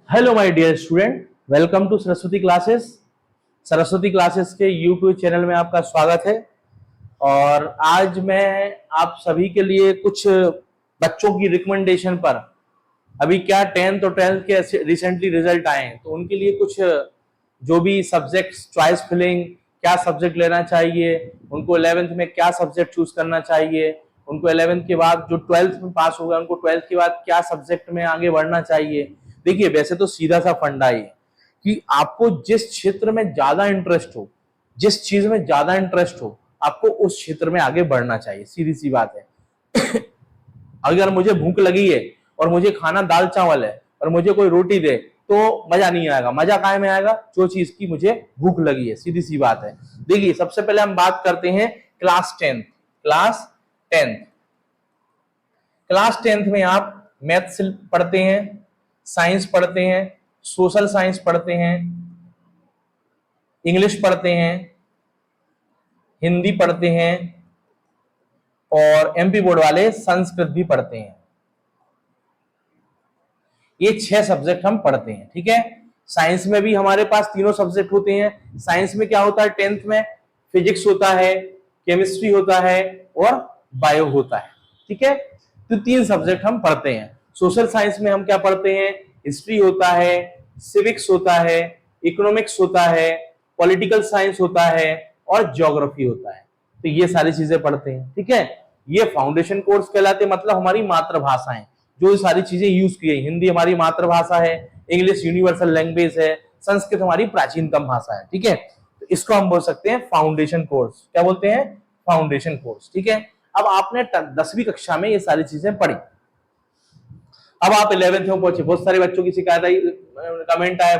Hello my dear student, welcome to Saraswati classes. Saraswati classes के YouTube channel में आपका स्वागत है। और आज मैं आप सभी के लिए कुछ बच्चों की रिकमेंडेशन पर, अभी क्या 10th और 12th के रिसेंटली रिजल्ट आए हैं, तो उनके लिए कुछ जो भी सब्जेक्ट्स चॉइस फिलिंग, क्या सब्जेक्ट लेना चाहिए उनको, 11th में क्या सब्जेक्ट चूज करना चाहिए उनको, 11th के बाद जो 12th में पास हो गया उनको 12th के बाद क्या सब्जेक्ट में आगे बढ़ना चाहिए। देखिए, वैसे तो सीधा सा फंडा है कि आपको जिस क्षेत्र में ज्यादा इंटरेस्ट हो, जिस चीज में ज्यादा इंटरेस्ट हो, आपको उस क्षेत्र में आगे बढ़ना चाहिए। सीधी सी बात है। अगर मुझे भूख लगी है और मुझे खाना दाल चावल है और मुझे कोई रोटी दे तो मजा नहीं आएगा। मजा काहे में आएगा? जो चीज की मुझे भूख लगी है। सीधी सी बात है। देखिए, सबसे पहले हम बात करते हैं क्लास 10th। क्लास 10th में आप मैथ्स पढ़ते हैं, साइंस पढ़ते हैं, सोशल साइंस पढ़ते हैं, इंग्लिश पढ़ते हैं, हिंदी पढ़ते हैं और एमपी बोर्ड वाले संस्कृत भी पढ़ते हैं। ये 6 सब्जेक्ट हम पढ़ते हैं, ठीक है। साइंस में भी हमारे पास तीनों सब्जेक्ट होते हैं। साइंस में क्या होता है? 10th में फिजिक्स होता है, केमिस्ट्री होता है और बायो होता है, ठीक है। तो 3 सब्जेक्ट हम पढ़ते हैं। सोशल साइंस में हम क्या पढ़ते हैं? हिस्ट्री होता है, सिविक्स होता है, इकोनॉमिक्स होता है, पॉलिटिकल साइंस होता है और ज्योग्राफी होता है। तो ये सारी चीजें पढ़ते हैं, ठीक है। ये फाउंडेशन कोर्स कहलाते, मतलब हमारी मातृभाषाएं जो सारी चीजें यूज की गई। हिंदी हमारी मातृभाषा है, इंग्लिश यूनिवर्सल लैंग्वेज है, संस्कृत हमारी प्राचीनतम भाषा है, ठीक है। तो इसको हम बोल सकते हैं फाउंडेशन कोर्स। क्या बोलते हैं? फाउंडेशन कोर्स, ठीक है। अब आपने 10वीं कक्षा में ये सारी चीजें पढ़ी। अब आप 11th में पहुंचे। बहुत सारे बच्चों की शिकायत आई, कमेंट आया,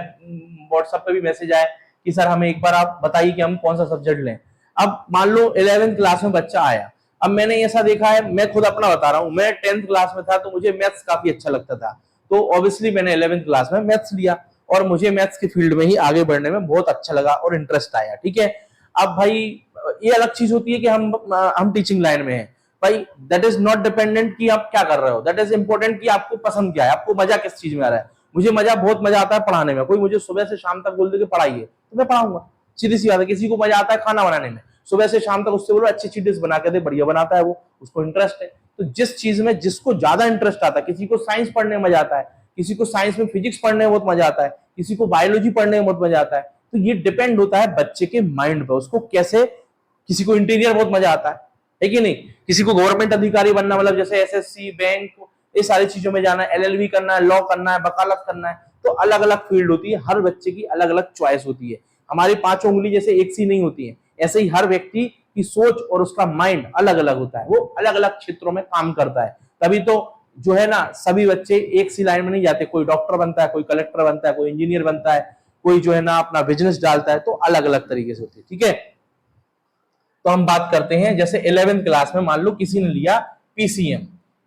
व्हाट्सएप पे भी मैसेज आया कि सर हमें एक बार आप बताइए कि हम कौन सा सब्जेक्ट लें। अब मान लो 11th क्लास में बच्चा आया। अब मैंने ऐसा देखा है, मैं खुद अपना बता रहा हूं, मैं 10th क्लास में था तो मुझे मैथ्स काफी अच्छा लगता था, तो ऑब्वियसली मैंने 11th क्लास में मैथ्स लिया और मुझे मैथ्स की फील्ड में ही आगे बढ़ने में बहुत अच्छा लगा और इंटरेस्ट आया, ठीक है। अब भाई ये अलग चीज होती है कि हम टीचिंग लाइन में हैं भाई। दैट इज नॉट डिपेंडेंट कि आप क्या कर रहे हो, दैट इज इंपॉर्टेंट कि आपको पसंद क्या है, आपको मजा किस चीज में आ रहा है। मुझे बहुत मजा आता है पढ़ाने में। कोई मुझे सुबह से शाम तक बोल दे कि पढ़ाइए तो मैं पढ़ाऊंगा, सीधी सी बात है। किसी को मजा आता है खाना बनाने में, सुबह से शाम तक उससे बोलो अच्छी अच्छी डिश बना के दे, बढ़िया बनाता है वो, उसको इंटरेस्ट है। तो जिस चीज में जिसको ज्यादा इंटरेस्ट आता है, किसी को साइंस पढ़ने में मजा आता है, किसी को साइंस में फिजिक्स पढ़ने में बहुत मजा आता है, किसी को बायोलॉजी पढ़ने में बहुत मजा आता है। तो ये डिपेंड होता है बच्चे के माइंड पर, उसको कैसे। किसी को इंटीरियर बहुत मजा आता है कि नहीं? किसी को गवर्नमेंट अधिकारी बनना, मतलब जैसे एसएससी, बैंक, ये सारी चीजों में जाना है, एलएलबी करना है, लॉ करना है, वकालत करना है। तो अलग अलग फील्ड होती है, हर बच्चे की अलग अलग चॉइस होती है। हमारी 5 उंगली जैसे एक सी नहीं होती है, ऐसे ही हर व्यक्ति की सोच और उसका माइंड अलग अलग होता है, वो अलग अलग क्षेत्रों में काम करता है। तभी तो जो है ना, सभी बच्चे एक सी लाइन में नहीं जाते। कोई डॉक्टर बनता है, कोई कलेक्टर बनता है, कोई इंजीनियर बनता है, कोई जो है ना अपना बिजनेस डालता है। तो अलग अलग तरीके से होती है, ठीक है। तो हम बात करते हैं, जैसे 11th क्लास में मान लो किसी ने लिया पीसीएम,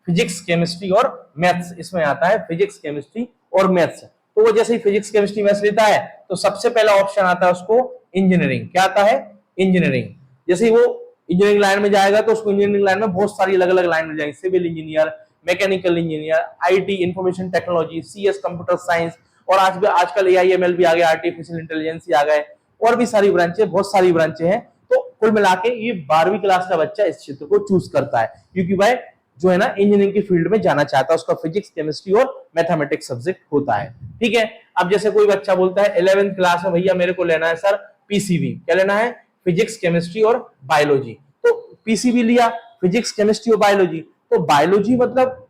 फिजिक्स केमिस्ट्री और मैथ्स, इसमें आता है फिजिक्स केमिस्ट्री और मैथ्स। तो वो जैसे ही फिजिक्स केमिस्ट्री मैथ्स लेता है तो सबसे पहला ऑप्शन आता है उसको इंजीनियरिंग। क्या आता है? इंजीनियरिंग। जैसे ही वो इंजीनियरिंग लाइन में जाएगा तो उसको इंजीनियरिंग लाइन में बहुत सारी अलग अलग लाइन मिल जाएंगी, civil engineer, mechanical engineer, IT information technology, CS computer science, और आजकल एआईएमएल भी आ गया, आर्टिफिशियल इंटेलिजेंस आ गए, और भी सारी ब्रांचें, बहुत सारी ब्रांचें हैं। तो कुल मिला के ये 12वीं क्लास का बच्चा इस क्षेत्र को चूज करता है, क्योंकि भाई जो है ना इंजीनियरिंग की फील्ड में जाना चाहता है, उसका फिजिक्स केमिस्ट्री और मैथमेटिक्स सब्जेक्ट होता है, ठीक है। अब जैसे कोई बच्चा बोलता है 11th क्लास में भैया मेरे को लेना है सर पीसीबी, क्या लेना है? फिजिक्स केमिस्ट्री और बायोलॉजी। तो पीसीबी लिया, फिजिक्स केमिस्ट्री और बायोलॉजी। तो बायोलॉजी मतलब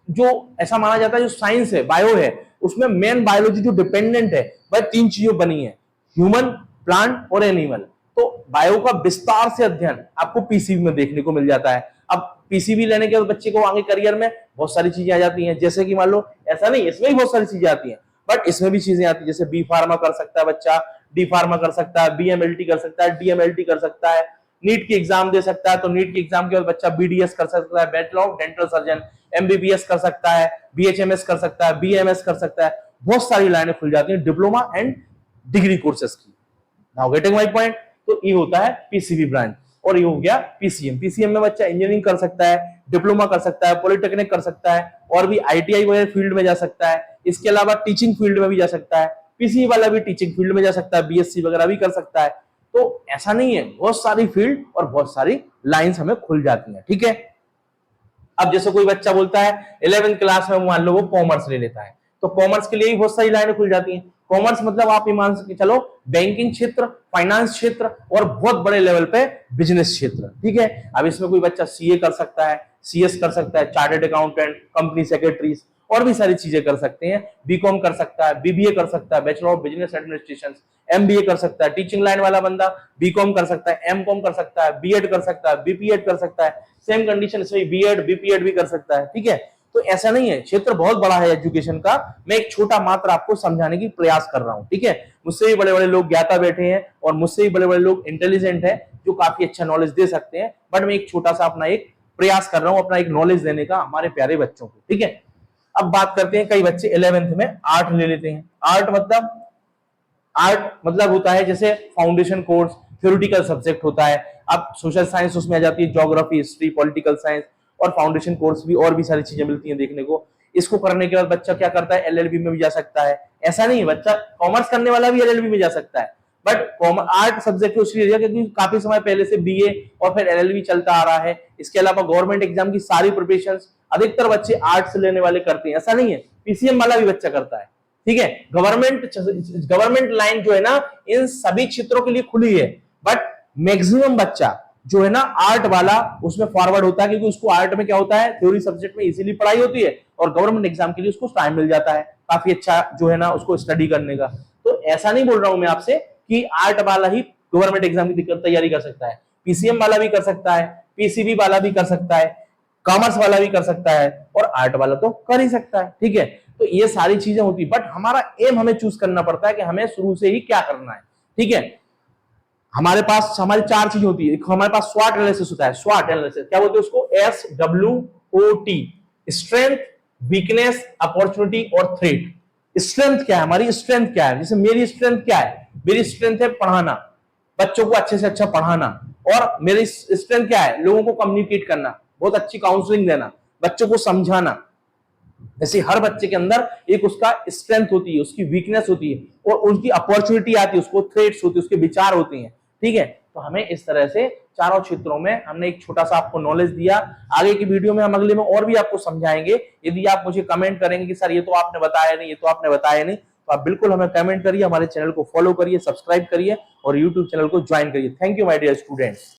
जो ऐसा माना जाता है जो साइंस है, बायो है, उसमें मेन बायोलॉजी जो डिपेंडेंट है वह 3 चीजों बनी है, ह्यूमन, प्लांट और एनिमल। तो बायो का विस्तार से अध्ययन आपको पीसीबी में देखने को मिल जाता है। अब पीसीबी लेने के बाद बच्चे को आगे करियर में बहुत सारी चीजें आ जाती हैं, जैसे कि मान लो, ऐसा नहीं इसमें भी बहुत सारी चीजें आती हैं, बट इसमें भी चीजें आती है, जैसे बी फार्मा कर सकता है बच्चा, डी फार्मा कर सकता है, बीएमएलटी कर सकता है, डीएमएलटी कर सकता है, नीट की एग्जाम दे सकता है, तो नीट की एग्जाम के बाद बच्चा बीडीएस कर सकता है, bachelor of dental surgeon, MBBS कर सकता है, बीएचएमएस कर सकता है, बीएमएस कर सकता है। बहुत सारी लाइनें खुल जाती हैं डिप्लोमा एंड डिग्री कोर्सेज की। Now getting my point. तो ये होता है पीसीबी ब्रांच, और ये हो गया पीसीएम। पीसीएम में बच्चा इंजीनियरिंग कर सकता है, डिप्लोमा कर सकता है, पॉलिटेक्निक कर सकता है, और भी ITI वगैरह फील्ड में जा सकता है। इसके अलावा टीचिंग फील्ड में भी जा सकता है, पीसी वाला भी टीचिंग फील्ड में जा सकता है, BSc वगैरह भी कर सकता है। तो ऐसा नहीं है, बहुत सारी फील्ड और बहुत सारी लाइंस हमें खुल जाती हैं, ठीक है। अब जैसे कोई बच्चा बोलता है 11th क्लास में मान लो वो कॉमर्स ले लेता है, तो कॉमर्स के लिए भी बहुत सारी लाइनें खुल जाती हैं। कॉमर्स मतलब आप ये मान के चलो बैंकिंग क्षेत्र, फाइनेंस क्षेत्र और बहुत बड़े लेवल पे बिजनेस क्षेत्र, ठीक है। अब इसमें कोई बच्चा CA कर सकता है, CS कर सकता है, चार्टर्ड अकाउंटेंट, कंपनी सेक्रेटरीज और भी सारी चीजें कर सकते हैं। BCom कर सकता है, BBA कर सकता है, bachelor of business administration, MBA कर सकता है। टीचिंग लाइन वाला बंदा BCom कर सकता है, MCom कर सकता है, B.Ed कर सकता है, BPEd कर सकता है। सेम कंडीशन इसमें B.Ed BPEd भी कर सकता है, ठीक है। तो ऐसा नहीं है, क्षेत्र बहुत बड़ा है एजुकेशन का। मैं एक छोटा मात्र आपको समझाने की प्रयास कर रहा हूं, ठीक है। मुझसे भी बड़े बड़े लोग ज्ञाता बैठे हैं और मुझसे भी बड़े बड़े लोग इंटेलिजेंट है जो काफी अच्छा नॉलेज दे सकते हैं, बट मैं एक छोटा सा अपना एक प्रयास कर रहा हूं अपना एक नॉलेज देने का हमारे प्यारे बच्चों को, ठीक है। अब बात करते हैं, कई बच्चे 11th में आर्ट ले लेते हैं। आर्ट मतलब होता है जैसे फाउंडेशन कोर्स, थ्योरेटिकल सब्जेक्ट होता है। अब सोशल साइंस उसमें आ जाती है, ज्योग्राफी, हिस्ट्री, पॉलिटिकल साइंस और फाउंडेशन कोर्स भी और भी सारी चीजें मिलती हैं देखने को। इसको करने के बाद बच्चा क्या करता है, LLB में भी जा सकता है। ऐसा नहीं है, बच्चा कॉमर्स करने वाला भी LLB में जा सकता है, बट आर्ट सब्जेक्ट उसके लिए क्योंकि काफी समय पहले से BA और फिर LLB चलता आ रहा है। इसके अलावा गवर्नमेंट एग्जाम की सारी प्रिपरेशन अधिकतर बच्चे आर्ट्स लेने वाले करते हैं, ऐसा नहीं है, PCM वाला भी बच्चा करता है, ठीक है। गवर्नमेंट लाइन जो है ना इन सभी क्षेत्रों के लिए खुली है, बट मैक्सिमम बच्चा जो है ना आर्ट वाला उसमें फॉरवर्ड होता है, क्योंकि उसको आर्ट में क्या होता है, थ्योरी सब्जेक्ट में इजीली पढ़ाई होती है और गवर्नमेंट एग्जाम के लिए उसको टाइम मिल जाता है काफी अच्छा जो है ना उसको स्टडी करने का। तो ऐसा नहीं बोल रहा हूं मैं आपसे कि आर्ट वाला ही गवर्नमेंट एग्जाम की तैयारी कर सकता है, PCM वाला भी कर सकता है, PCB वाला भी कर सकता है, कॉमर्स वाला भी कर सकता है और आर्ट वाला तो कर ही सकता है, ठीक है। तो ये सारी चीजें होती है, बट हमारा एम हमें चूज करना पड़ता है कि हमें शुरू से ही क्या करना है, ठीक है। हमारे पास हमारी 4 चीजें होती है। हमारे पास SWOT एनालिसिस होता है। SWOT एनालिसिस क्या बोलते हैं उसको, SWOT, स्ट्रेंथ, वीकनेस, अपॉर्चुनिटी और थ्रेट। स्ट्रेंथ क्या है, हमारी स्ट्रेंथ क्या है, जैसे मेरी स्ट्रेंथ क्या है, मेरी स्ट्रेंथ है पढ़ाना, बच्चों को अच्छे से अच्छा पढ़ाना। और मेरी स्ट्रेंथ क्या है, लोगों को कम्युनिकेट करना, बहुत अच्छी काउंसलिंग देना, बच्चों को समझाना। जैसे हर बच्चे के अंदर एक उसका स्ट्रेंथ होती है, उसकी वीकनेस होती है और उनकी अपॉर्चुनिटी आती है, उसको थ्रेट्स होती है, उसके विचार होते हैं, ठीक है। तो हमें इस तरह से चारों क्षेत्रों में हमने एक छोटा सा आपको नॉलेज दिया। आगे की वीडियो में हम अगले में और भी आपको समझाएंगे। यदि आप मुझे कमेंट करेंगे कि सर ये तो आपने बताया नहीं, ये तो आपने बताया नहीं, तो आप बिल्कुल हमें कमेंट करिए, हमारे चैनल को फॉलो करिए, सब्सक्राइब करिए और यूट्यूब चैनल को ज्वाइन करिए। Thank you my dear students.